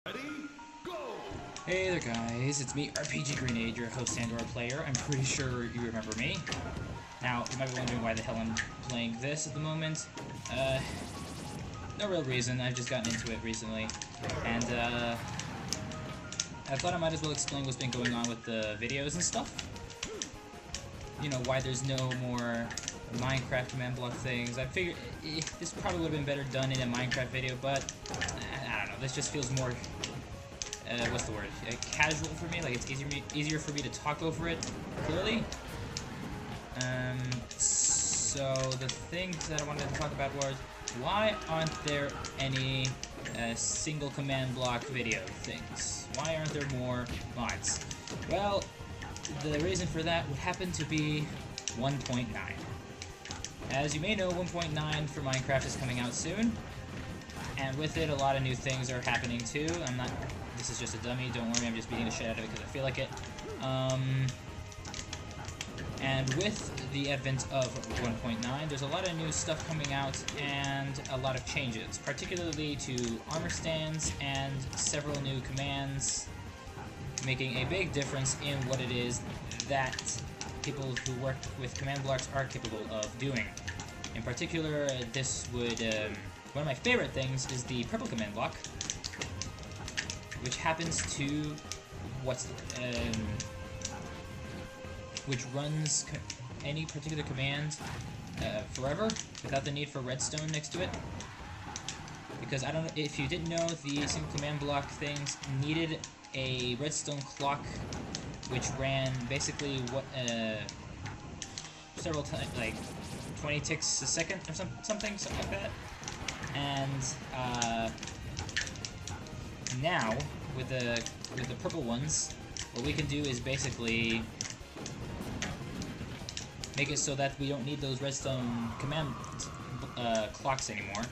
Ready, go! Hey there guys, it's me, RPG Grenade, your host and/or player. I'm pretty sure you remember me. Now, you might be wondering why the hell I'm playing this at the moment. No real reason, I've just gotten into it recently. And, I thought I might as well explain what's been going on with the videos and stuff. You know, why there's no more Minecraft command block things. I figured this probably would have been better done in a Minecraft video, but I don't know, this just feels more what's the word? Casual for me. Like it's easier for me to talk over it clearly. So the thing that I wanted to talk about was why aren't there any single command block video things? Why aren't there more mods? Well, the reason for that would happen to be 1.9. As you may know, 1.9 for Minecraft is coming out soon, and with it, a lot of new things are happening too. This is just a dummy, don't worry, I'm just beating the shit out of it because I feel like it. And with the advent of 1.9, there's a lot of new stuff coming out and a lot of changes, particularly to armor stands and several new commands, making a big difference in what it is that people who work with command blocks are capable of doing. In particular, this would, one of my favorite things is the purple command block, which happens to, which runs any particular command forever without the need for redstone next to it. Because I don't know if you didn't know, the single command block things needed a redstone clock, which ran basically several times, like 20 ticks a second or something like that. And now with the purple ones, what we can do is basically make it so that we don't need those redstone command clocks anymore,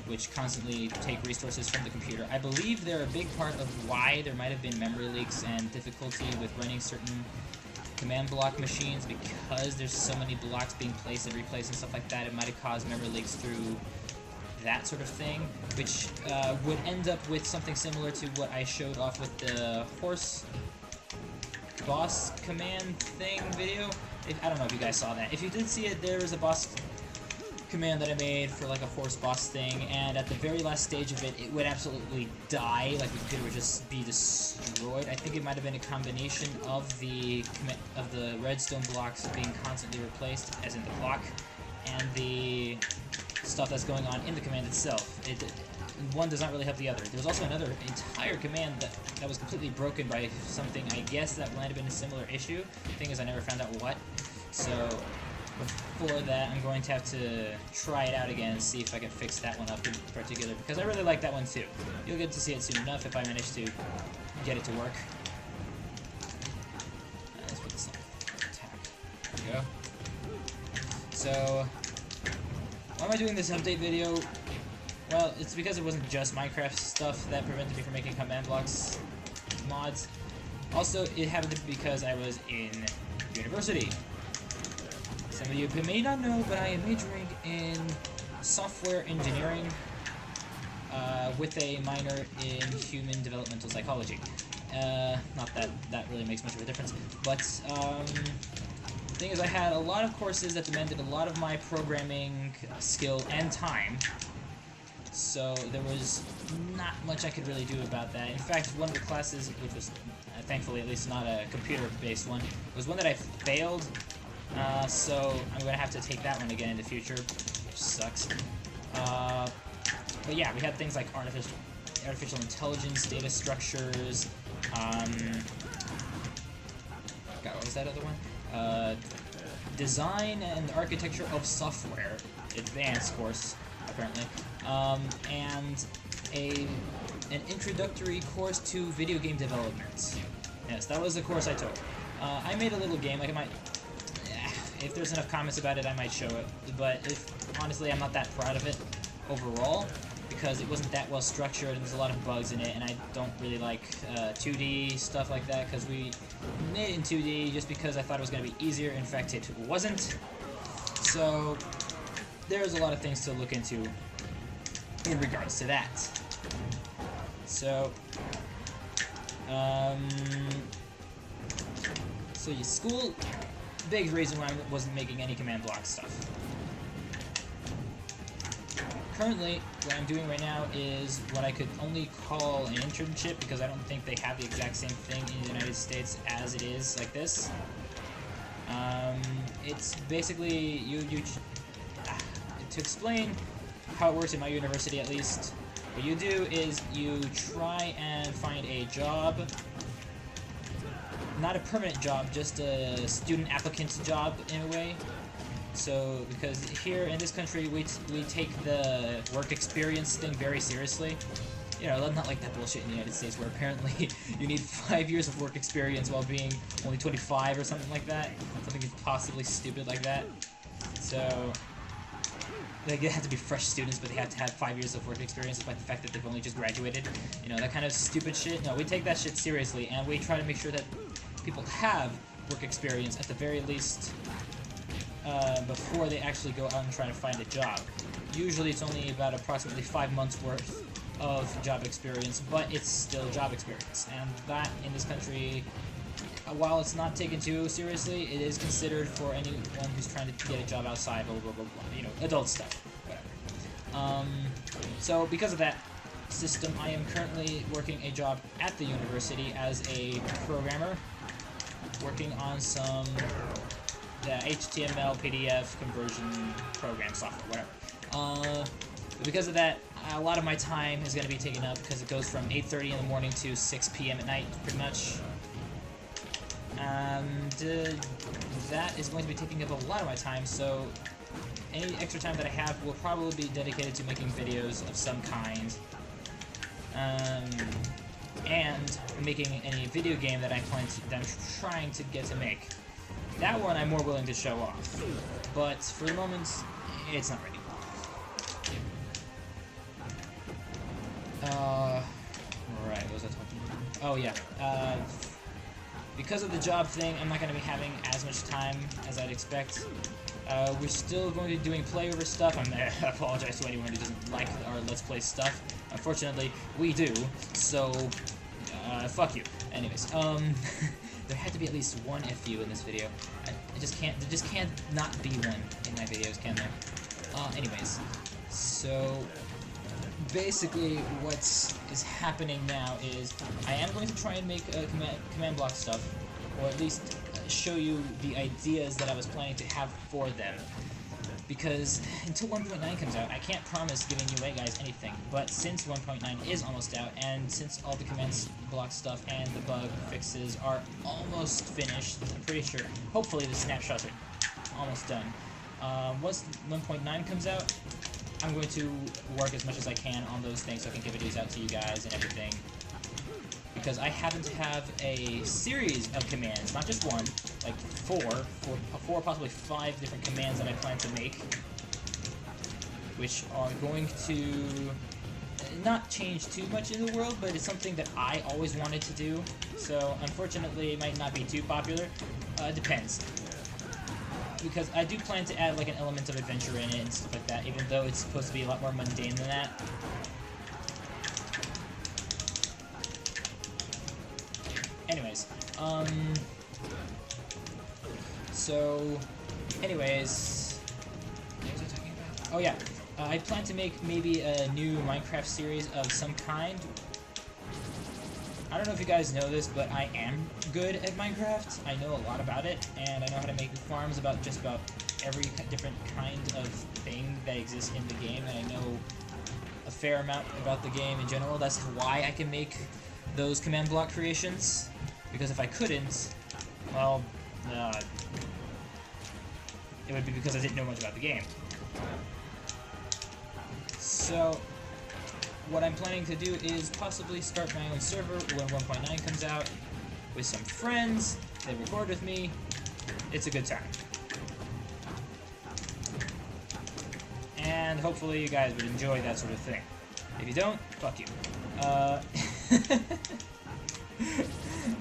which constantly take resources from the computer. I believe they're a big part of why there might have been memory leaks and difficulty with running certain command block machines, because there's so many blocks being placed and replaced and stuff like that. It might have caused memory leaks through that sort of thing, which would end up with something similar to what I showed off with the horse boss command thing video. I don't know if you guys saw that. If you did see it, there was a boss command that I made for like a horse boss thing, and at the very last stage of it, it would absolutely die. Like the computer would just be destroyed. I think it might have been a combination of the redstone blocks being constantly replaced, as in the clock, and the stuff that's going on in the command itself. One does not really help the other. There's also another entire command that was completely broken by something, I guess, that might have been a similar issue. The thing is, I never found out what. So before that, I'm going to have to try it out again and see if I can fix that one up in particular, because I really like that one too. You'll get to see it soon enough if I manage to get it to work. Let's put this on attack. There we go. So why am I doing this update video? Well, it's because it wasn't just Minecraft stuff that prevented me from making command blocks mods. Also, it happened to be because I was in university. Some of you may not know, but I am majoring in software engineering with a minor in human developmental psychology. Not that that really makes much of a difference, but the thing is, I had a lot of courses that demanded a lot of my programming skill and time, so there was not much I could really do about that. In fact, one of the classes, which was thankfully at least not a computer-based one, was one that I failed. So I'm going to have to take that one again in the future, which sucks. But yeah, we had things like artificial intelligence, data structures, God, what was that other one? Design and architecture of software, advanced course, apparently, and an introductory course to video game development. Yes, that was the course I took. I made a little game, like if there's enough comments about it, I might show it, but honestly, I'm not that proud of it overall, because it wasn't that well structured, and there's a lot of bugs in it, and I don't really like 2D stuff like that, because we made it in 2D just because I thought it was going to be easier. In fact, it wasn't. So there's a lot of things to look into in regards to that. So So yeah, school, big reason why I wasn't making any command block stuff. Currently, what I'm doing right now is what I could only call an internship, because I don't think they have the exact same thing in the United States as it is like this. It's basically, to explain how it works in my university at least, what you do is you try and find a job, not a permanent job, just a student applicant job in a way. So, because here in this country, we take the work experience thing very seriously. You know, not like that bullshit in the United States where apparently you need 5 years of work experience while being only 25 or something like that. Something possibly stupid like that. So, like, they have to be fresh students, but they have to have 5 years of work experience despite the fact that they've only just graduated. You know, that kind of stupid shit. No, we take that shit seriously, and we try to make sure that people have work experience at the very least before they actually go out and try to find a job. Usually it's only about approximately 5 months worth of job experience, but it's still job experience. And that, in this country, while it's not taken too seriously, it is considered for anyone who's trying to get a job outside, blah, blah, blah, blah, you know, adult stuff, whatever. So because of that system, I am currently working a job at the university as a programmer, working on some HTML, PDF, conversion program software, whatever. Because of that, a lot of my time is going to be taken up because it goes from 8:30 in the morning to 6 p.m. at night, pretty much. And that is going to be taking up a lot of my time, so any extra time that I have will probably be dedicated to making videos of some kind. And making any video game that I'm trying to get to make. That one I'm more willing to show off, but for the moment, it's not ready. Right, what was I talking about? Oh yeah, because of the job thing, I'm not going to be having as much time as I'd expect. We're still going to be doing playover stuff. I apologize to anyone who doesn't like our Let's Play stuff. Unfortunately, we do, so fuck you. Anyways, there had to be at least one FU in this video. There just can't not be one in my videos, can there? Anyways, so basically what is happening now is I am going to try and make command block stuff, or at least show you the ideas that I was planning to have for them. Because until 1.9 comes out, I can't promise giving you guys anything, but since 1.9 is almost out, and since all the command block stuff and the bug fixes are almost finished, I'm pretty sure, hopefully the snapshots are almost done. Once 1.9 comes out, I'm going to work as much as I can on those things so I can get videos out to you guys and everything. Because I happen to have a series of commands, not just one, like four, possibly 5 different commands that I plan to make, which are going to not change too much in the world, but it's something that I always wanted to do. So unfortunately, it might not be too popular. Depends. Because I do plan to add like an element of adventure in it and stuff like that, even though it's supposed to be a lot more mundane than that. Anyways, so, anyways, what was I talking about? Oh yeah, I plan to make maybe a new Minecraft series of some kind. I don't know if you guys know this, but I am good at Minecraft. I know a lot about it, and I know how to make farms about just about every different kind of thing that exists in the game, and I know a fair amount about the game in general. That's why I can make those command block creations, because if I couldn't, well, it would be because I didn't know much about the game. So what I'm planning to do is possibly start my own server when 1.9 comes out with some friends. They record with me. It's a good time. And hopefully you guys would enjoy that sort of thing. If you don't, fuck you.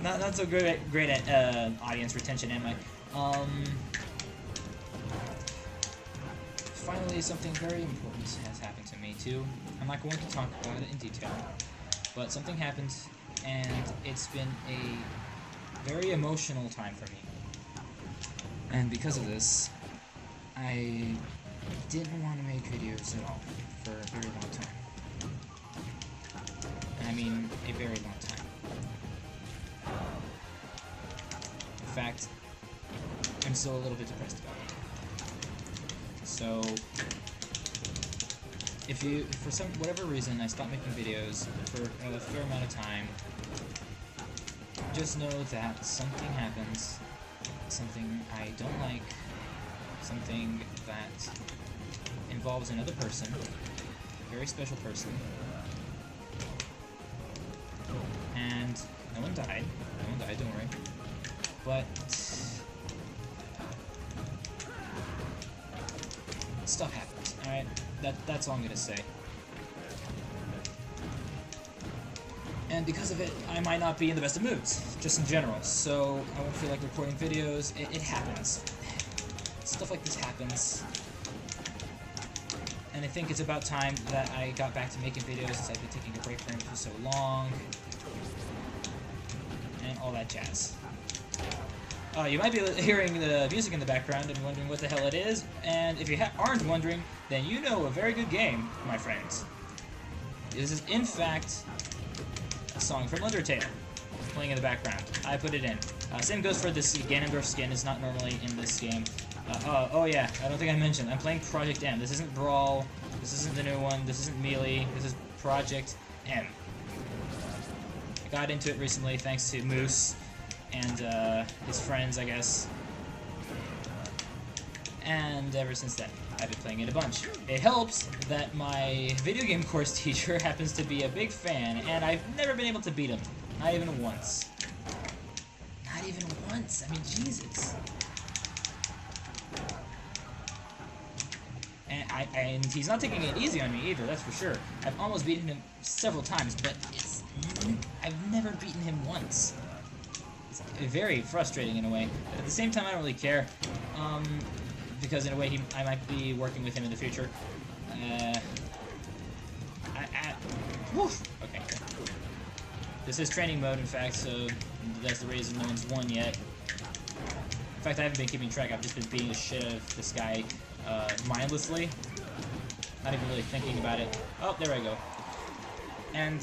Not so great at audience retention, am I? Finally, something very important has happened to me too. I'm not going to talk about it in detail, but something happened and it's been a very emotional time for me. And because of this, I didn't want to make videos at all for a very long time. I mean, a very long time. In fact, I'm still a little bit depressed about it. So, if for whatever reason I stop making videos for a fair amount of time, just know that something happens, something I don't like, something that involves another person, a very special person, and no one died, don't worry, but stuff happens, alright? That's all I'm gonna say. And because of it, I might not be in the best of moods, just in general, so I won't feel like recording videos. It happens. Stuff like this happens. And I think it's about time that I got back to making videos since I've been taking a break from it for so long. And all that jazz. You might be hearing the music in the background and wondering what the hell it is, and if you aren't wondering, then you know a very good game, my friends. This is, in fact, a song from Undertale, playing in the background. I put it in. Same goes for this Ganondorf skin, it's not normally in this game. Oh yeah, I don't think I mentioned, I'm playing Project M. This isn't Brawl, this isn't the new one, this isn't Melee, this is Project M. I got into it recently thanks to Moose and his friends, I guess. And ever since then, I've been playing it a bunch. It helps that my video game course teacher happens to be a big fan, and I've never been able to beat him. Not even once. Not even once! I mean, Jesus. And he's not taking it easy on me either, that's for sure. I've almost beaten him several times, but I've never beaten him once. It's very frustrating in a way, but at the same time I don't really care, because in a way I might be working with him in the future. Okay. This is training mode, in fact, so that's the reason no one's won yet. In fact, I haven't been keeping track, I've just been beating the shit out of this guy mindlessly, not even really thinking about it. Oh, there I go. And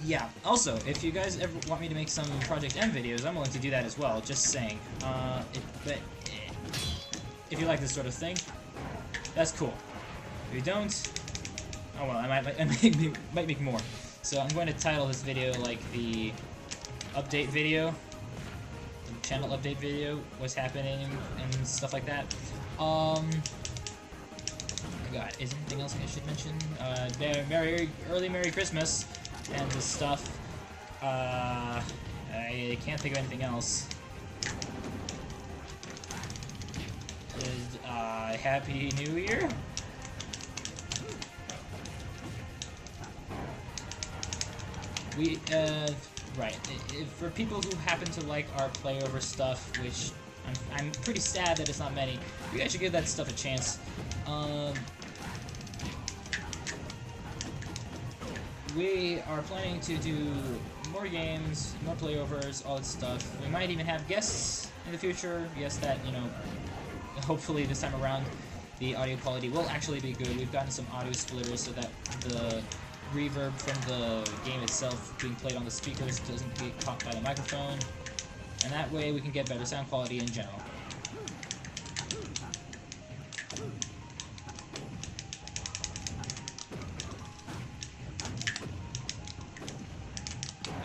yeah, also, if you guys ever want me to make some Project M videos, I'm willing to do that as well, just saying. If you like this sort of thing, that's cool. If you don't, oh well, I might make more. So I'm going to title this video like the update video, the channel update video, what's happening and stuff like that. God, is there anything else I should mention? Early Merry Christmas and this stuff. I can't think of anything else. Happy New Year? Right. For people who happen to like our playover stuff, which I'm pretty sad that it's not many, you guys should give that stuff a chance. We are planning to do more games, more playovers, all that stuff. We might even have guests in the future. Guests that, you know, hopefully this time around the audio quality will actually be good. We've gotten some audio splitters so that the reverb from the game itself being played on the speakers doesn't get caught by the microphone. And that way we can get better sound quality in general.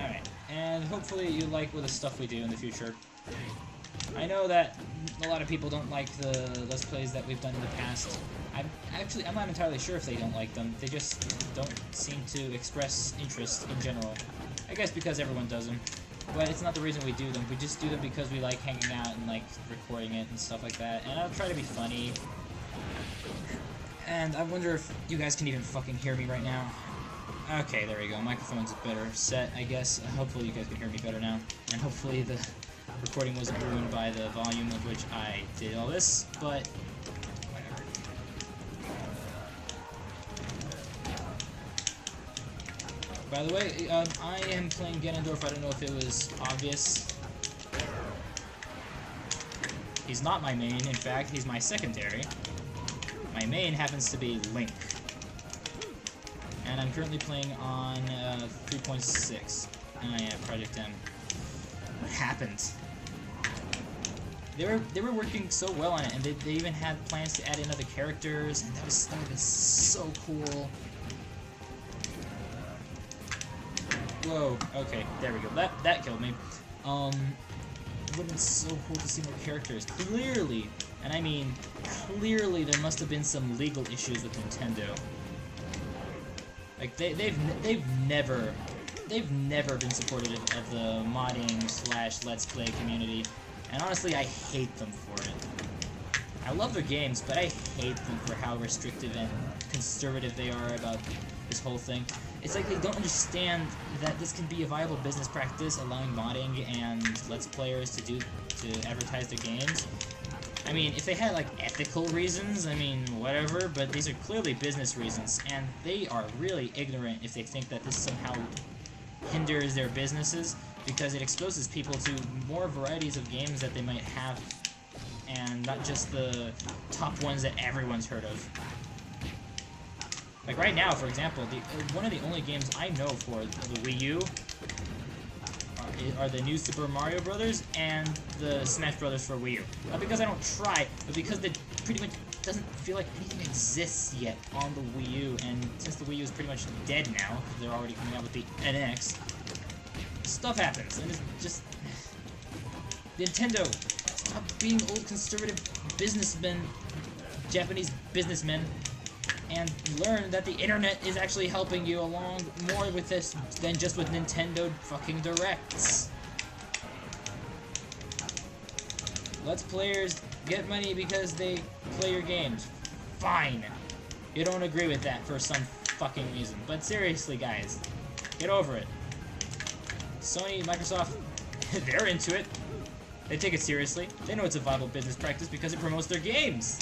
Alright, and hopefully you like the stuff we do in the future. I know that a lot of people don't like the Let's Plays that we've done in the past. I'm not entirely sure if they don't like them. They just don't seem to express interest in general. I guess because everyone does them. But it's not the reason we do them. We just do them because we like hanging out and like recording it and stuff like that. And I'll try to be funny. And I wonder if you guys can even fucking hear me right now. Okay, there we go. Microphone's better set, I guess. Hopefully you guys can hear me better now. And hopefully the recording wasn't ruined by the volume of which I did all this, but whatever. By the way, I am playing Ganondorf. I don't know if it was obvious. He's not my main, in fact, he's my secondary. My main happens to be Link. And I'm currently playing on 3.6. Yeah, Project M. What happened? They were working so well on it, and they even had plans to add in other characters, and that was so cool. Whoa, okay, there we go. That killed me. It would have been so cool to see more characters. Clearly, and I mean clearly, there must have been some legal issues with Nintendo. Like they've never been supportive of the modding / Let's Play community, and honestly, I hate them for it. I love their games, but I hate them for how restrictive and conservative they are about this whole thing. It's like they don't understand that this can be a viable business practice, allowing modding and Let's Players to advertise their games. I mean, if they had, like, ethical reasons, I mean, whatever, but these are clearly business reasons, and they are really ignorant if they think that this somehow hinders their businesses, because it exposes people to more varieties of games that they might have, and not just the top ones that everyone's heard of. Like, right now, for example, one of the only games I know for the Wii U are the new Super Mario Brothers and the Smash Brothers for Wii U. Not because I don't try, but because it pretty much doesn't feel like anything exists yet on the Wii U, and since the Wii U is pretty much dead now, because they're already coming out with the NX, stuff happens, and it's just... Nintendo, stop being old conservative businessmen, Japanese businessmen, and learn that the internet is actually helping you along more with this than just with Nintendo fucking Directs. Let's Players get money because they play your games. Fine. You don't agree with that for some fucking reason. But seriously, guys, get over it. Sony, Microsoft, they're into it. They take it seriously. They know it's a viable business practice because it promotes their games.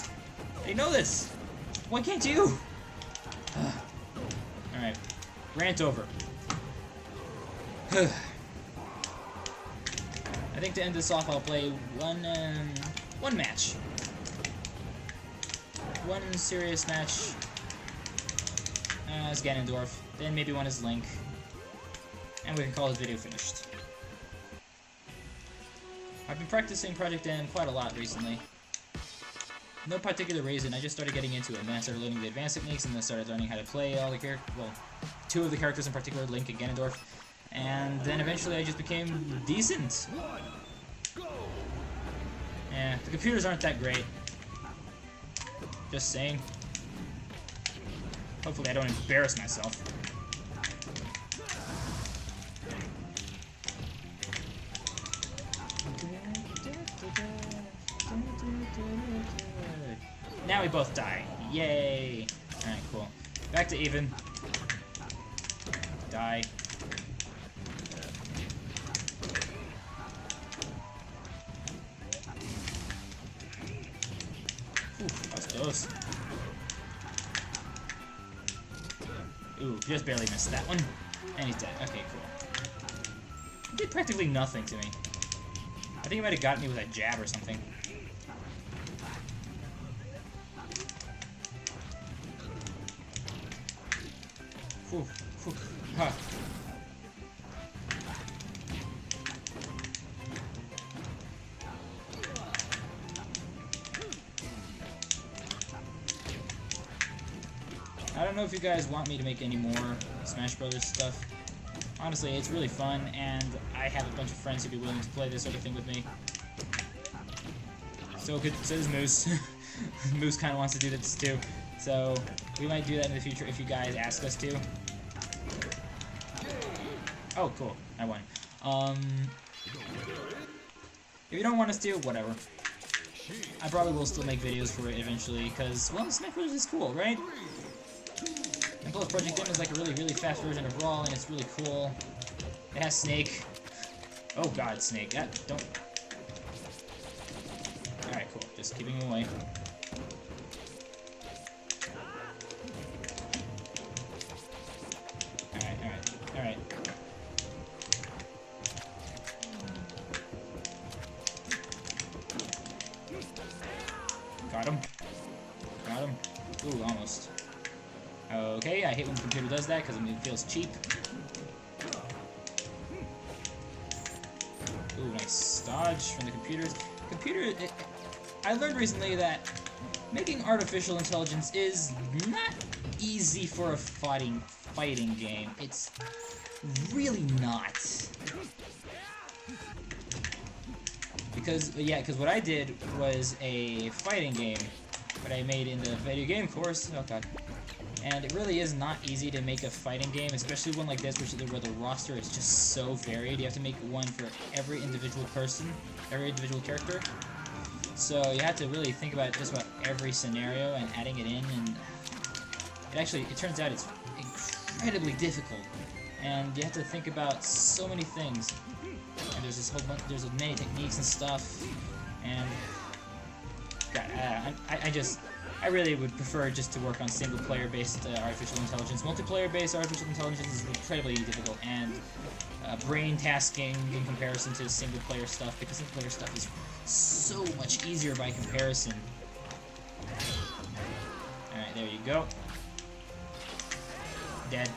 They know this. Why can't you? Alright. Rant over. I think to end this off, I'll play one match. One serious match as Ganondorf. Then maybe one as Link. And we can call this video finished. I've been practicing Project M quite a lot recently. No particular reason, I just started getting into it, and then I started learning the advanced techniques, and then I started learning how to play all the characters, well, two of the characters in particular, Link and Ganondorf, and then eventually I just became decent. Yeah, the computers aren't that great. Just saying. Hopefully I don't embarrass myself. Now we both die. Yay! Alright, cool. Back to even. Die. Ooh, that was close. Ooh, just barely missed that one. And he's dead. Okay, cool. He did practically nothing to me. I think he might have gotten me with a jab or something. Whew, whew, huh. I don't know if you guys want me to make any more Smash Brothers stuff. Honestly, it's really fun, and I have a bunch of friends who'd be willing to play this sort of thing with me. So does Moose. Moose kind of wants to do this too. So we might do that in the future if you guys ask us to. Oh, cool. I won. If you don't want us to, whatever. I probably will still make videos for it eventually, because, well, Smash Bros. Is cool, right? And plus, Project M is like a really, really fast version of Brawl, and it's really cool. It has Snake. Oh god, Snake. Don't... Alright, cool. Just keeping him away. Alright. hate when the computer does that because it feels cheap. Ooh, nice dodge from the computers. I learned recently that making artificial intelligence is not easy for a fighting game. It's really not. Because what I did was a fighting game, what I made in the video game course. Oh god. And it really is not easy to make a fighting game, especially one like this, where the roster is just so varied. You have to make one for every individual person, every individual character. So you have to really think about just about every scenario and adding it in, and it turns out it's incredibly difficult. And you have to think about so many things. And there's this whole bunch, there's many techniques and stuff, and God, I really would prefer just to work on single-player-based artificial intelligence. Multiplayer-based artificial intelligence is incredibly difficult, and brain tasking in comparison to single-player stuff, because single-player stuff is so much easier by comparison. Alright, there you go. Dead.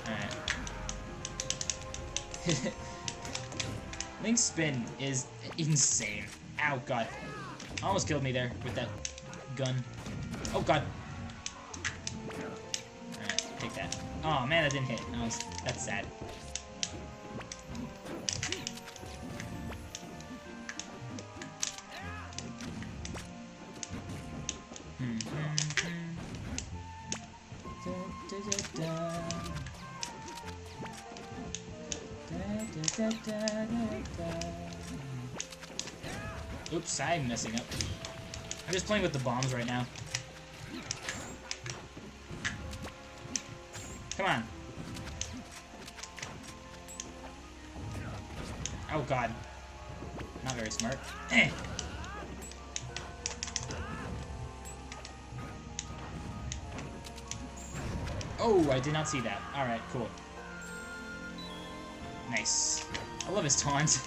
Alright. Link's spin is insane. Ow, god. Almost killed me there with that gun. Oh god. Alright, take that. Oh man, that didn't hit. That's sad. Oops, I'm messing up. I'm just playing with the bombs right now. Come on. Oh god. Not very smart. Oh, I did not see that. Alright, cool. Nice. I love his taunt.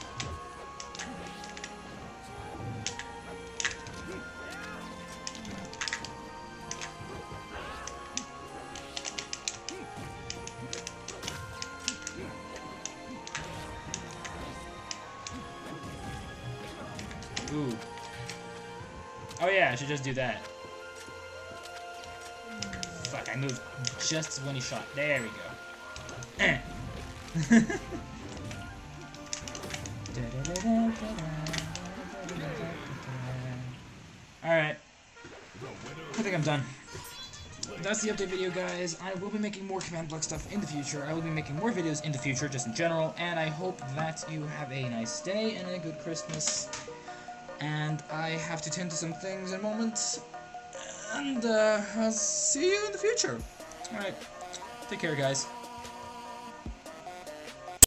Ooh. Oh yeah, I should just do that. Fuck, I moved just when he shot. There we go. Alright. I think I'm done. That's the update video, guys. I will be making more command block stuff in the future. I will be making more videos in the future, just in general. And I hope that you have a nice day and a good Christmas. And I have to tend to some things in a moment. And I'll see you in the future. Alright. Take care, guys.